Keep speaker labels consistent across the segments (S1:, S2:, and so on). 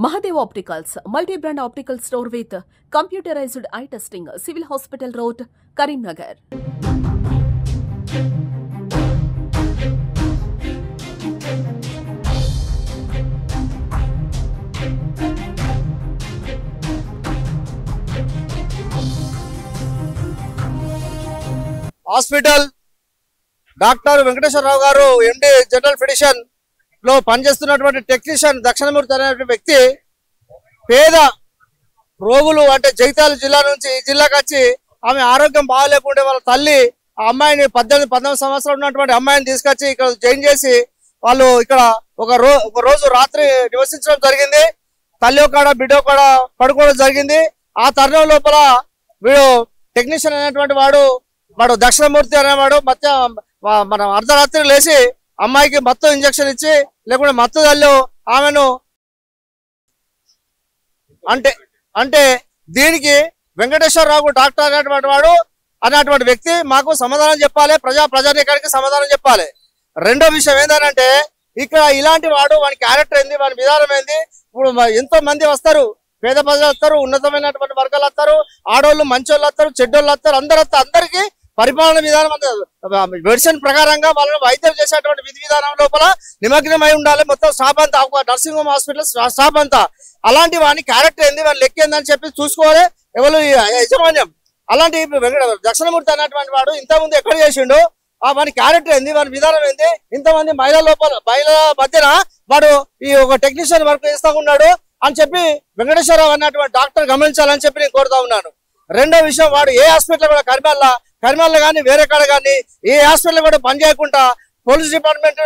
S1: Mahadev Opticals, multi-brand optical store with computerized eye testing, Civil Hospital Road, Karimnagar.
S2: Hospital doctor Venkateswararao గారు MD general physician లో పనిచేస్తున్నటువంటి technician Dakshinamurthy అనేటువంటి వ్యక్తి పేద రోగులు అంటే జగిత్యాల జిల్లా నుంచి ఈ జిల్లాకి వచ్చి ఆమె ఆరోగ్యం బాగాలేకుంటే వాళ్ళ తల్లి ఆ అమ్మాయిని 18-19 సంవత్సరాలు ఉన్నటువంటి అమ్మాయిని తీసుకొచ్చి ఇక్కడ జాయిన్ చేసి వాళ్ళు ఇక్కడ ఒక రోజు రాత్రి నివసించడం జరిగింది. తల్లి ఒక బిడ్డ ఒక పడుకోవడం జరిగింది. ఆ తరుణం లోపల వీడు టెక్నీషియన్ అనేటువంటి వాడు దక్షిణమూర్తి అనేవాడు మన అర్ధరాత్రి లేచి అమ్మాయికి మత్తు ఇంజక్షన్ ఇచ్చి లేకుంటే మత్తు తల్లి ఆమెను అంటే దీనికి వెంకటేశ్వరరావు డాక్టర్ అనేటువంటి వ్యక్తి మాకు సమాధానం చెప్పాలి, ప్రజానీకానికి సమాధానం చెప్పాలి. రెండో విషయం ఏంటంటే ఇక్కడ ఇలాంటి వాడి క్యారెక్టర్ ఏంది, వాడి విధానం ఏంది. ఇప్పుడు ఎంతో మంది వస్తారు, పేద ప్రజలు వస్తారు, ఉన్నతమైనటువంటి వర్గాలు వస్తారు, ఆడోళ్ళు మంచోళ్ళు వస్తారు, చెడ్డోళ్ళు వస్తారు, అందరికీ పరిపాలన విధానం మెడిసిన్ ప్రకారంగా వాళ్ళని వైద్యం చేసేటువంటి విధి విధానం లోపల నిమగ్నమై ఉండాలి. మొత్తం స్టాఫ్ అంతా నర్సింగ్ హోమ్ హాస్పిటల్ స్టాఫ్ అంతా అలాంటి వాని క్యారెక్టర్ ఏంది, వాని లెక్క ఏందని చెప్పి చూసుకోవాలి ఎవరు యాజమాన్యం. అలాంటి దక్షిణమూర్తి అనేటువంటి వాడు ఇంతకుముందు ఎక్కడ చేసిండు, వాని క్యారెక్టర్ ఏంది, వాని విధానం ఏంది, ఇంతమంది మహిళల మధ్యన వాడు ఈ ఒక టెక్నీషియన్ వర్క్ చేస్తూ ఉన్నాడు అని చెప్పి వెంకటేశ్వరరావు అన్నటువంటి డాక్టర్ గమనించాలని చెప్పి నేను కోరుతా ఉన్నాను. రెండో విషయం, వాడు ఏ హాస్పిటల్ కూడా కరిమల్ల కానీ వేరే కాడ కానీ ఏ హాస్పిటల్ కూడా పనిచేయకుండా పోలీస్ డిపార్ట్మెంట్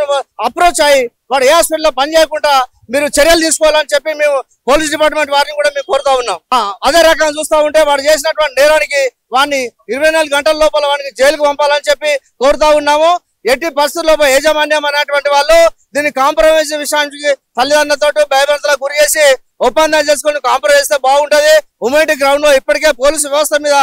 S2: అప్రోచ్ అయ్యి వాడు ఏ హాస్పిటల్లో పనిచేయకుండా మీరు చర్యలు తీసుకోవాలని చెప్పి మేము పోలీస్ డిపార్ట్మెంట్ వారిని కూడా మేము కోరుతా ఉన్నాం. అదే రకంగా చూస్తూ ఉంటే వాడు చేసినటువంటి నేరానికి వాడిని 24 గంటల లోపల వాడిని జైలుకు పంపాలని చెప్పి కోరుతా ఉన్నాము. ఎట్టి పరిస్థితుల్లో యాజమాన్యం అనేటువంటి వాళ్ళు దీన్ని కాంప్రమైజ్ విషయానికి తల్లిదండ్రులతో భయభ్రాంతులకు గురి చేసి ఒప్పందాలు చేసుకుని కాంప్రమైజ్ చేస్తే బాగుంటది. ఉమెన్ గ్రౌండ్ లో ఇప్పటికే పోలీసు వ్యవస్థ మీద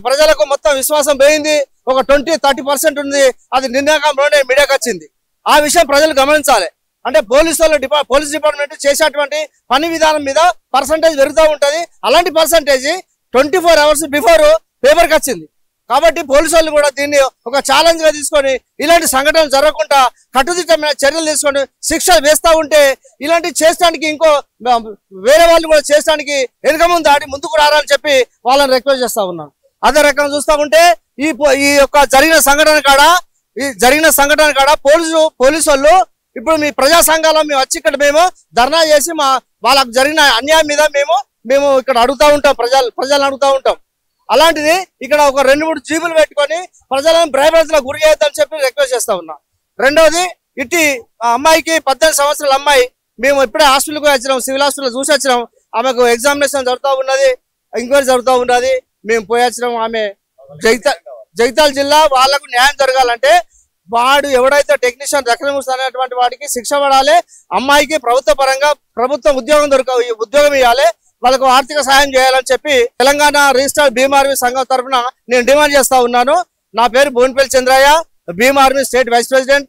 S2: ప్రజలకు మొత్తం విశ్వాసం పోయింది. ఒక 20-30% ఉంది. అది నిన్నకంలోనే మీడియాకి వచ్చింది. ఆ విషయం ప్రజలు గమనించాలి. అంటే పోలీస్ డిపార్ట్మెంట్ చేసేటువంటి పని విధానం మీద పర్సంటేజ్ పెరుగుతూ ఉంటది. అలాంటి పర్సంటేజ్ 24 అవర్స్ బిఫోర్ పేపర్కి వచ్చింది. కాబట్టి పోలీసు వాళ్ళు కూడా దీన్ని ఒక ఛాలెంజ్ గా తీసుకొని ఇలాంటి సంఘటనలు జరగకుండా కట్టుదిట్టమైన చర్యలు తీసుకొని శిక్షలు వేస్తూ ఉంటే ఇలాంటి చేసడానికి ఇంకో వేరే వాళ్ళు కూడా చేసడానికి వెనుక ముందు ఆడి ముందుకు రారని చెప్పి వాళ్ళని రిక్వెస్ట్ చేస్తా ఉన్నాను. అదే రకంగా చూస్తా ఉంటే ఈ యొక్క జరిగిన సంఘటన కాడ పోలీసు వాళ్ళు ఇప్పుడు మీ ప్రజా సంఘాల మేము వచ్చి ఇక్కడ మేము ధర్నా చేసి వాళ్ళకు జరిగిన అన్యాయం మీద మేము ఇక్కడ అడుగుతా ఉంటాం, ప్రజలను అడుగుతా ఉంటాం. అలాంటిది ఇక్కడ ఒక 2-3 జీబులు పెట్టుకొని ప్రజలను భయభ్రాంతులకు గురి చేయొద్దని చెప్పి రిక్వెస్ట్ చేస్తా ఉన్నా. రెండవది ఇట్టి అమ్మాయికి 18 సంవత్సరాల అమ్మాయి మేము ఇప్పుడే హాస్పిటల్కి వచ్చినాం, సివిల్ హాస్పిటల్ చూసి వచ్చినాం. ఆమెకు ఎగ్జామినేషన్ జరుగుతూ ఉన్నది, ఎంక్వైరీ జరుగుతూ ఉన్నది. మేము పోయి వచ్చినాం. ఆమె జగిత్యాల జిల్లా. వాళ్లకు న్యాయం జరగాలంటే వాడు ఎవడైతే టెక్నీషియన్ దక్షిణమూర్తి అనేటువంటి వాడికి శిక్ష పడాలి. అమ్మాయికి ప్రభుత్వం ఉద్యోగం ఇవ్వాలి, వాళ్ళకు ఆర్థిక సాయం చేయాలని చెప్పి తెలంగాణ రిజిస్టర్డ్ భీమ్ ఆర్మీ సంఘం తరఫున నేను డిమాండ్ చేస్తా ఉన్నాను. నా పేరు Bonpalli Chandraiah, Bhim Army state vice president.